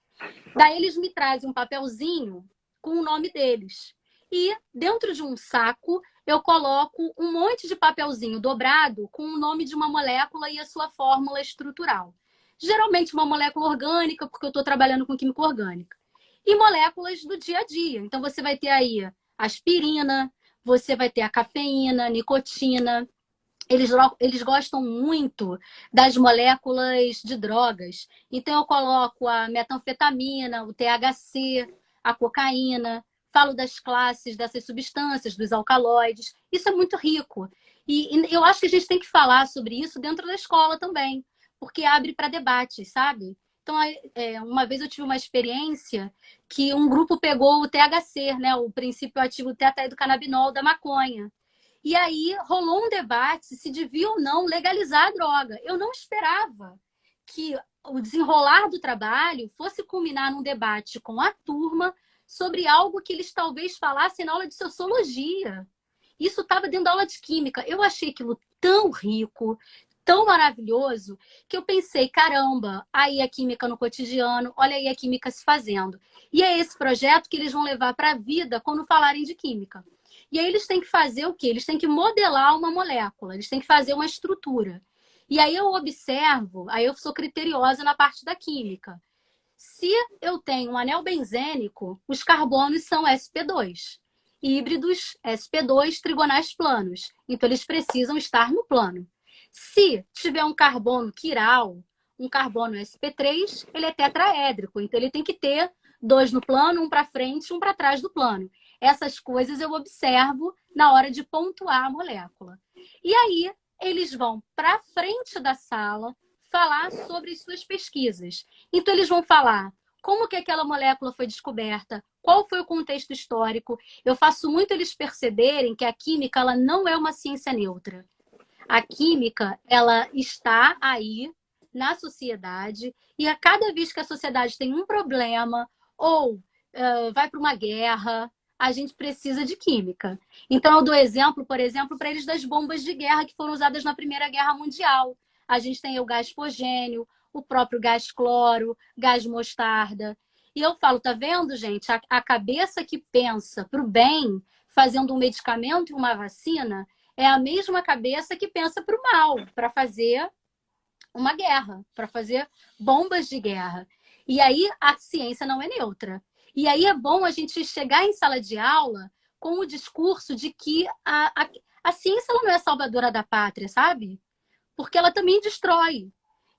Daí eles me trazem um papelzinho com o nome deles. E dentro de um saco, eu coloco um monte de papelzinho dobrado com o nome de uma molécula e a sua fórmula estrutural. Geralmente uma molécula orgânica, porque eu estou trabalhando com química orgânica. E moléculas do dia a dia. Então, você vai ter aí aspirina, você vai ter a cafeína, nicotina. Eles gostam muito das moléculas de drogas. Então, eu coloco a metanfetamina, o THC, a cocaína. Falo das classes dessas substâncias, dos alcaloides. Isso é muito rico. E eu acho que a gente tem que falar sobre isso dentro da escola também, porque abre para debate, sabe? Então, uma vez eu tive uma experiência que um grupo pegou o THC, né, o princípio ativo tetraidrocannabinol da maconha. E aí rolou um debate se devia ou não legalizar a droga. Eu não esperava que o desenrolar do trabalho fosse culminar num debate com a turma sobre algo que eles talvez falassem na aula de sociologia. Isso estava dentro da aula de química. Eu achei aquilo tão rico, tão maravilhoso, que eu pensei, caramba, aí a química no cotidiano, olha aí a química se fazendo. E é esse projeto que eles vão levar para a vida quando falarem de química. E aí eles têm que fazer o quê? Eles têm que modelar uma molécula, eles têm que fazer uma estrutura. E aí eu observo, aí eu sou criteriosa na parte da química. Se eu tenho um anel benzênico, os carbonos são sp2, híbridos sp2 trigonais planos. Então, eles precisam estar no plano. Se tiver um carbono quiral, um carbono sp3, ele é tetraédrico. Então, ele tem que ter 2 no plano, um para frente e um para trás do plano. Essas coisas eu observo na hora de pontuar a molécula. E aí, eles vão para frente da sala falar sobre as suas pesquisas. Então, eles vão falar como que aquela molécula foi descoberta, qual foi o contexto histórico. Eu faço muito eles perceberem que a química ela não é uma ciência neutra. A química, ela está aí na sociedade e a cada vez que a sociedade tem um problema ou vai para uma guerra, a gente precisa de química. Então, eu dou exemplo, por exemplo, para eles das bombas de guerra que foram usadas na Primeira Guerra Mundial. A gente tem o gás fosgênio, o próprio gás cloro, gás mostarda. E eu falo, tá vendo, gente? A cabeça que pensa para o bem, fazendo um medicamento e uma vacina, é a mesma cabeça que pensa para o mal, para fazer uma guerra, para fazer bombas de guerra. E aí a ciência não é neutra. E aí é bom a gente chegar em sala de aula com o discurso de que a ciência ela não é salvadora da pátria, sabe? Porque ela também destrói.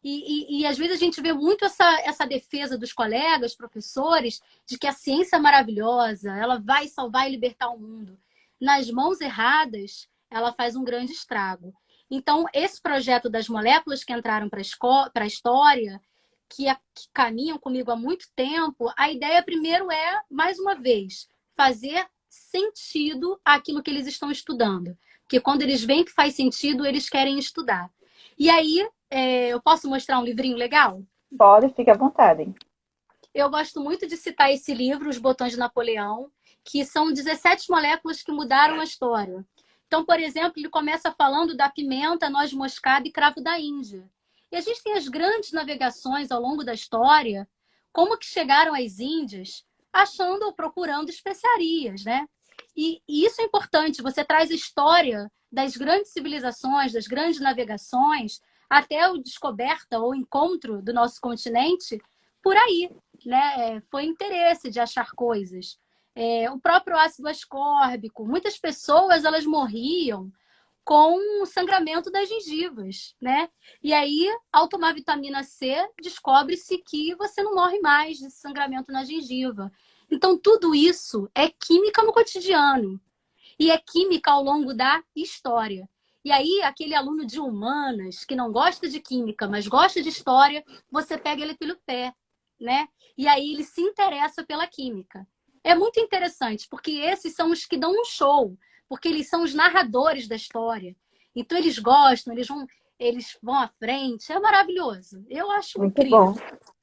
E às vezes a gente vê muito essa defesa dos colegas, professores, de que a ciência é maravilhosa, ela vai salvar e libertar o mundo. Nas mãos erradas, ela faz um grande estrago. Então, esse projeto das moléculas que entraram para a história, que caminham comigo há muito tempo, a ideia primeiro é, mais uma vez, fazer sentido àquilo que eles estão estudando. Porque quando eles veem que faz sentido, eles querem estudar. E aí, eu posso mostrar um livrinho legal? Pode, fica à vontade. Eu gosto muito de citar esse livro, Os Botões de Napoleão, que são 17 moléculas que mudaram a história. Então, por exemplo, ele começa falando da pimenta, noz moscada e cravo da Índia. E a gente tem as grandes navegações ao longo da história, como que chegaram às Índias, achando ou procurando especiarias, né? E isso é importante, você traz a história das grandes civilizações, das grandes navegações, até a descoberta ou encontro do nosso continente, por aí, né? Foi interesse de achar coisas. O próprio ácido ascórbico, muitas pessoas elas morriam com o sangramento das gengivas, né? E aí, ao tomar vitamina C, descobre-se que você não morre mais de sangramento na gengiva. Então, tudo isso é química no cotidiano. E é química ao longo da história. E aí, aquele aluno de humanas que não gosta de química, mas gosta de história, você pega ele pelo pé, né? E aí ele se interessa pela química. É muito interessante, porque esses são os que dão um show, porque eles são os narradores da história. Então, eles gostam, eles vão à frente. É maravilhoso. Eu acho Muito incrível. bom.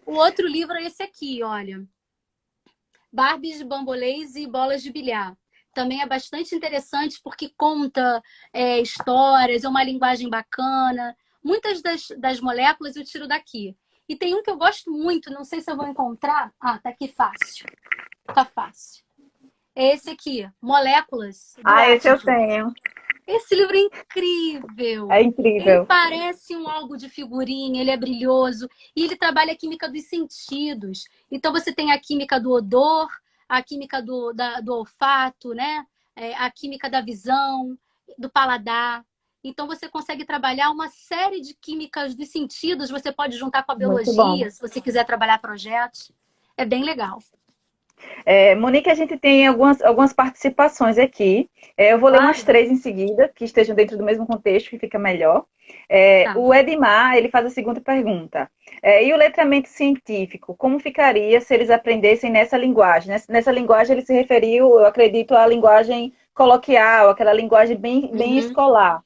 O outro livro é esse aqui, olha. Barbies, bambolês e bolas de bilhar. Também é bastante interessante porque conta histórias, é uma linguagem bacana. Muitas das moléculas eu tiro daqui. E tem um que eu gosto muito, não sei se eu vou encontrar. Ah, tá aqui fácil. Tá fácil. É esse aqui, Moléculas. Esse eu tenho. Esse livro é incrível. É incrível. Ele parece um álbum de figurinha, ele é brilhoso. E ele trabalha a química dos sentidos. Então, você tem a química do odor, a química do olfato, né? A química da visão, do paladar. Então, você consegue trabalhar uma série de químicas dos sentidos. Você pode juntar com a biologia, se você quiser trabalhar projetos. É bem legal. Monique, a gente tem algumas participações aqui. Eu vou ler umas 3 em seguida, que estejam dentro do mesmo contexto, que fica melhor. Tá. O Edmar, ele faz a segunda pergunta. E o letramento científico, como ficaria se eles aprendessem nessa linguagem? Nessa linguagem ele se referiu, eu acredito, à linguagem coloquial, aquela linguagem bem escolar.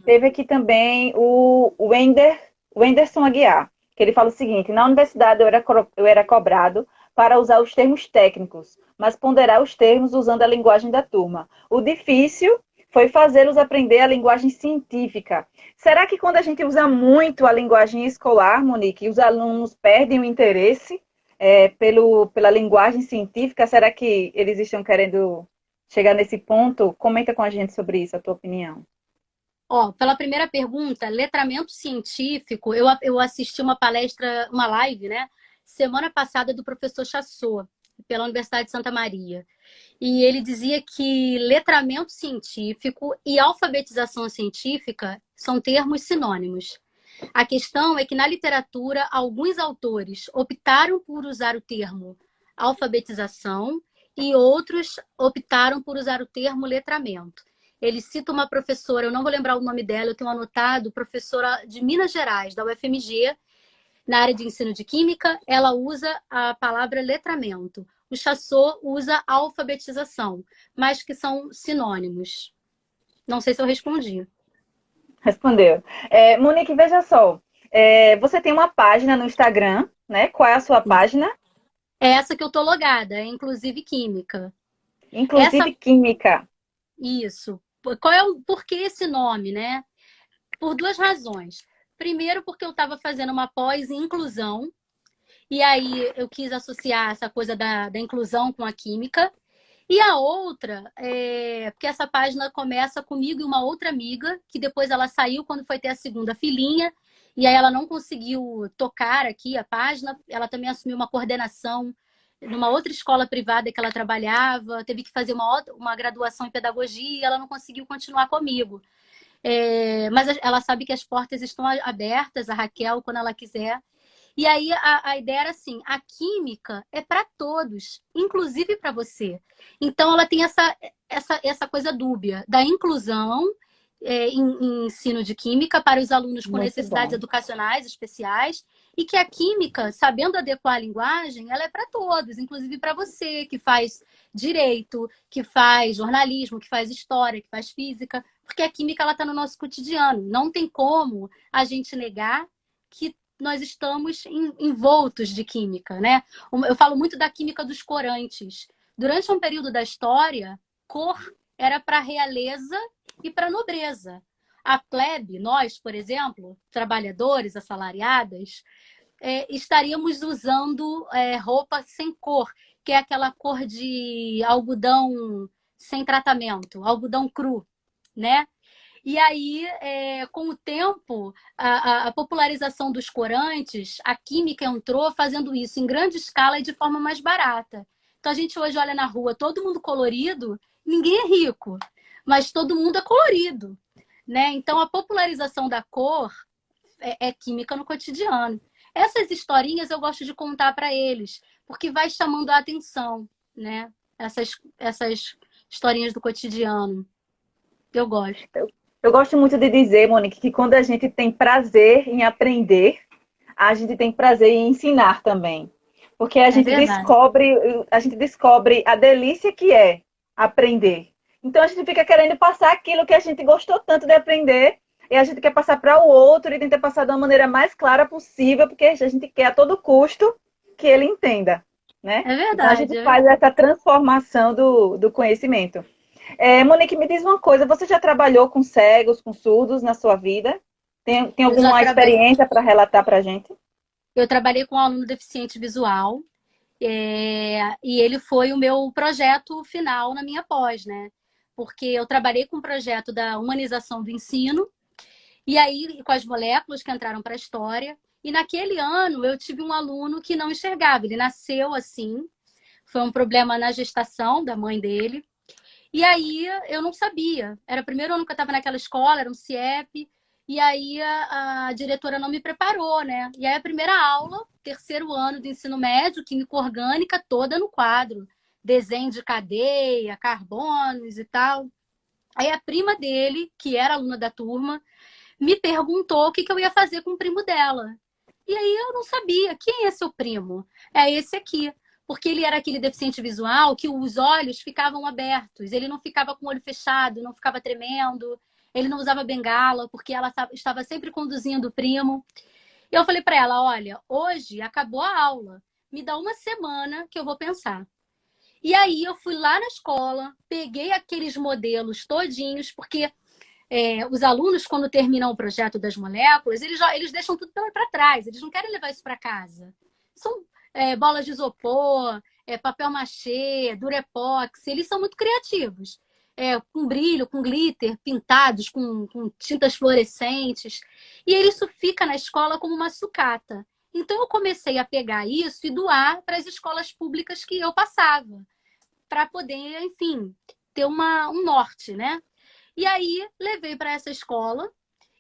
Teve aqui também o Wenderson Aguiar, que ele fala o seguinte: na universidade eu era cobrado para usar os termos técnicos, mas ponderar os termos usando a linguagem da turma. O difícil foi fazê-los aprender a linguagem científica. Será que quando a gente usa muito a linguagem escolar, Monique, os alunos perdem o interesse pela linguagem científica? Será que eles estão querendo chegar nesse ponto? Comenta com a gente sobre isso, a tua opinião. Pela primeira pergunta, letramento científico, eu assisti uma palestra, uma live, né? semana passada do professor Chassot, pela Universidade de Santa Maria. E ele dizia que letramento científico e alfabetização científica são termos sinônimos. A questão é que na literatura, alguns autores optaram por usar o termo alfabetização e outros optaram por usar o termo letramento. Ele cita uma professora, eu não vou lembrar o nome dela, eu tenho anotado, professora de Minas Gerais, da UFMG, na área de ensino de química, ela usa a palavra letramento. O Chassot usa alfabetização, mas que são sinônimos. Não sei se eu respondi. Respondeu. Monique, veja só. Você tem uma página no Instagram, né? Qual é a sua página? É essa que eu tô logada, é inclusive química. Inclusive química. Isso. Por que esse nome, né? Por duas razões. Primeiro, porque eu estava fazendo uma pós em inclusão, e aí eu quis associar essa coisa da inclusão com a química. E a outra, porque essa página começa comigo e uma outra amiga, que depois ela saiu quando foi ter a segunda filhinha, e aí ela não conseguiu tocar aqui a página, ela também assumiu uma coordenação numa outra escola privada que ela trabalhava, teve que fazer uma graduação em pedagogia e ela não conseguiu continuar comigo. Mas ela sabe que as portas estão abertas, a Raquel, quando ela quiser. E aí a ideia era assim, a química é para todos, inclusive para você. Então ela tem essa coisa dúbia da inclusão em ensino de química para os alunos com necessidades educacionais especiais e que a química, sabendo adequar a linguagem, ela é para todos, inclusive para você que faz direito, que faz jornalismo, que faz história, que faz física, porque a química ela está no nosso cotidiano. Não tem como a gente negar que nós estamos envoltos de química, né? Eu falo muito da química dos corantes. Durante um período da história, cor era para realeza e para nobreza. A plebe, nós, por exemplo, trabalhadores assalariadas, estaríamos usando roupa sem cor, que é aquela cor de algodão sem tratamento, algodão cru, né? E aí, com o tempo, a popularização dos corantes, a química entrou fazendo isso em grande escala e de forma mais barata. Então, a gente hoje olha na rua, todo mundo colorido, ninguém é rico, mas todo mundo é colorido, né? Então, a popularização da cor é química no cotidiano. Essas historinhas eu gosto de contar para eles, porque vai chamando a atenção, né? Essas historinhas do cotidiano. Eu gosto. Eu gosto muito de dizer, Monique, que quando a gente tem prazer em aprender, a gente tem prazer em ensinar também. Porque a gente descobre a delícia que é aprender. Então a gente fica querendo passar aquilo que a gente gostou tanto de aprender e a gente quer passar para o outro e tentar passar da maneira mais clara possível, porque a gente quer a todo custo que ele entenda, né? É verdade. Então a gente faz essa transformação do conhecimento. Monique, me diz uma coisa, você já trabalhou com cegos, com surdos na sua vida? Tem alguma experiência para relatar para a gente? Eu trabalhei com um aluno deficiente visual e ele foi o meu projeto final na minha pós, né? Porque eu trabalhei com o projeto da humanização do ensino e aí com as moléculas que entraram para a história. E naquele ano eu tive um aluno que não enxergava, ele nasceu assim, foi um problema na gestação da mãe dele. E aí eu não sabia. Era o primeiro ano que eu estava naquela escola, era um CIEP. E aí a diretora não me preparou, né? E aí a primeira aula, terceiro ano do ensino médio, química orgânica, toda no quadro. Desenho de cadeia, carbonos e tal. Aí a prima dele, que era aluna da turma, me perguntou o que eu ia fazer com o primo dela. E aí eu não sabia. Quem é seu primo? É esse aqui. Porque ele era aquele deficiente visual que os olhos ficavam abertos. Ele não ficava com o olho fechado, não ficava tremendo. Ele não usava bengala, porque ela estava sempre conduzindo o primo. E eu falei para ela, olha, hoje acabou a aula. Me dá uma semana que eu vou pensar. E aí eu fui lá na escola, peguei aqueles modelos todinhos, porque os alunos, quando terminam o projeto das moléculas, eles deixam tudo para trás. Eles não querem levar isso para casa. São bolas de isopor, papel machê, durepox, eles são muito criativos. Com brilho, com glitter, pintados, com tintas fluorescentes. E isso fica na escola como uma sucata. Então, eu comecei a pegar isso e doar para as escolas públicas que eu passava, para poder, enfim, ter um norte, né? E aí, levei para essa escola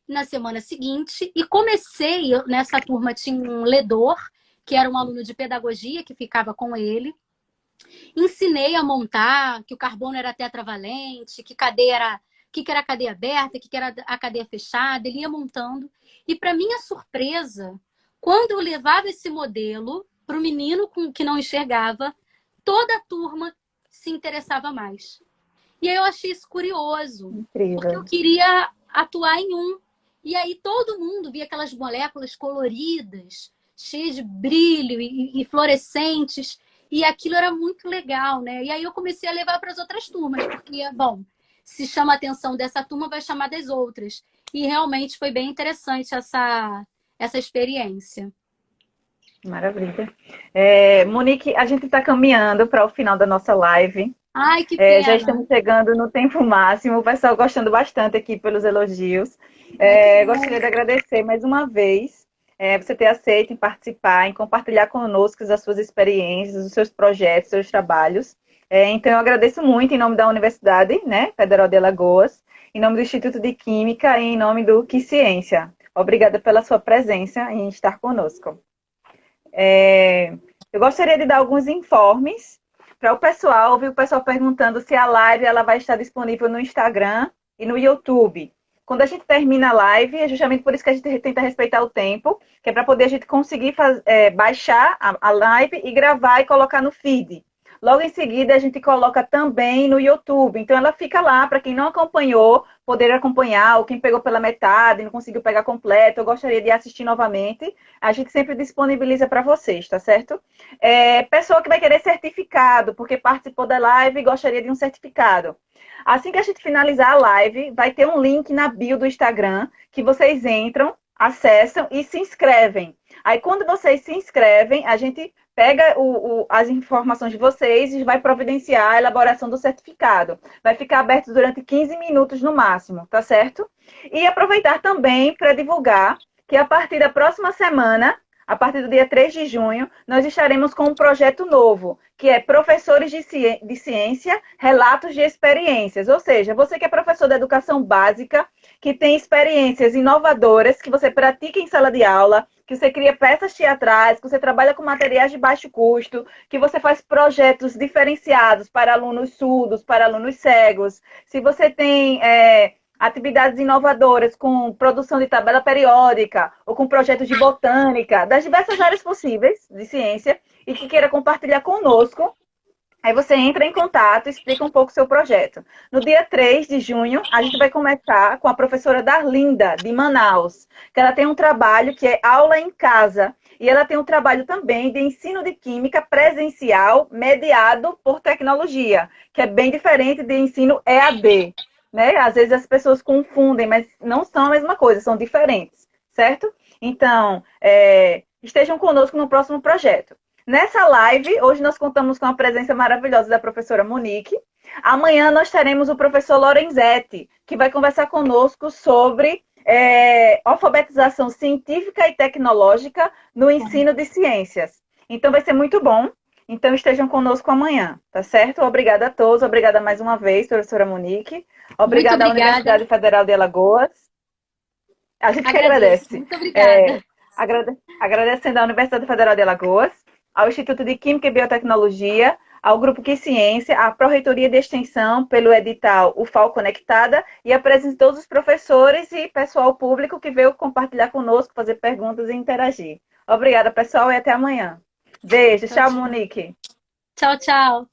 na semana seguinte e comecei, nessa turma tinha um ledor, que era um aluno de pedagogia que ficava com ele. Ensinei a montar, que o carbono era tetravalente, que era a cadeia aberta, que era a cadeia fechada, ele ia montando. E para minha surpresa, quando eu levava esse modelo para o menino que não enxergava, toda a turma se interessava mais. E aí eu achei isso curioso, Incrível. porque eu queria atuar em um. E aí todo mundo via aquelas moléculas coloridas, cheias de brilho e fluorescentes, e aquilo era muito legal, né? E aí eu comecei a levar para as outras turmas, porque, bom, se chama a atenção dessa turma, vai chamar das outras. E realmente foi bem interessante essa experiência. Maravilha. Monique, a gente está caminhando para o final da nossa live. Ai, que Já pena. estamos chegando no tempo máximo. O pessoal gostando bastante aqui pelos elogios. Ai, que bom. Gostaria de agradecer mais uma vez você ter aceito em participar, em compartilhar conosco as suas experiências, os seus projetos, os seus trabalhos. Então, eu agradeço muito em nome da Universidade, né, Federal de Alagoas, em nome do Instituto de Química e em nome do Que Ciência. Obrigada pela sua presença em estar conosco. Eu gostaria de dar alguns informes para o pessoal, vi o pessoal perguntando se a live ela vai estar disponível no Instagram e no YouTube. Quando a gente termina a live, é justamente por isso que a gente tenta respeitar o tempo, que é para poder a gente conseguir baixar a live e gravar e colocar no feed. Logo em seguida, a gente coloca também no YouTube. Então, ela fica lá para quem não acompanhou, poder acompanhar, ou quem pegou pela metade, não conseguiu pegar completo, ou gostaria de assistir novamente, a gente sempre disponibiliza para vocês, tá certo? Pessoa que vai querer certificado, porque participou da live e gostaria de um certificado. Assim que a gente finalizar a live, vai ter um link na bio do Instagram, que vocês entram, acessam e se inscrevem. Aí, quando vocês se inscrevem, a gente pega as informações de vocês e vai providenciar a elaboração do certificado. Vai ficar aberto durante 15 minutos no máximo, tá certo? E aproveitar também para divulgar que a partir da próxima semana, a partir do dia 3 de junho, nós estaremos com um projeto novo, que é Professores de Ciência, Relatos de Experiências. Ou seja, você que é professor de educação básica, que tem experiências inovadoras, que você pratica em sala de aula, que você cria peças teatrais, que você trabalha com materiais de baixo custo, que você faz projetos diferenciados para alunos surdos, para alunos cegos. Se você tem atividades inovadoras com produção de tabela periódica ou com projetos de botânica, das diversas áreas possíveis de ciência e que queira compartilhar conosco, aí você entra em contato e explica um pouco o seu projeto. No dia 3 de junho, a gente vai começar com a professora Darlinda, de Manaus, que ela tem um trabalho que é aula em casa. E ela tem um trabalho também de ensino de química presencial mediado por tecnologia, que é bem diferente de ensino EAD. Né? Às vezes as pessoas confundem, mas não são a mesma coisa, são diferentes, certo? Então, estejam conosco no próximo projeto. Nessa live, hoje nós contamos com a presença maravilhosa da professora Monique. Amanhã nós teremos o professor Lorenzetti, que vai conversar conosco sobre alfabetização científica e tecnológica no ensino de ciências. Então vai ser muito bom. Então estejam conosco amanhã, tá certo? Obrigada a todos, obrigada mais uma vez, professora Monique. Obrigada à Universidade Federal de Alagoas. A gente que agradece. Muito obrigada. Agradecendo à Universidade Federal de Alagoas, ao Instituto de Química e Biotecnologia, ao Grupo Que Ciência, à Pró-Reitoria de Extensão, pelo edital UFAL Conectada, e a presença de todos os professores e pessoal público que veio compartilhar conosco, fazer perguntas e interagir. Obrigada, pessoal, e até amanhã. Beijo. Tchau, Monique. Tchau, tchau.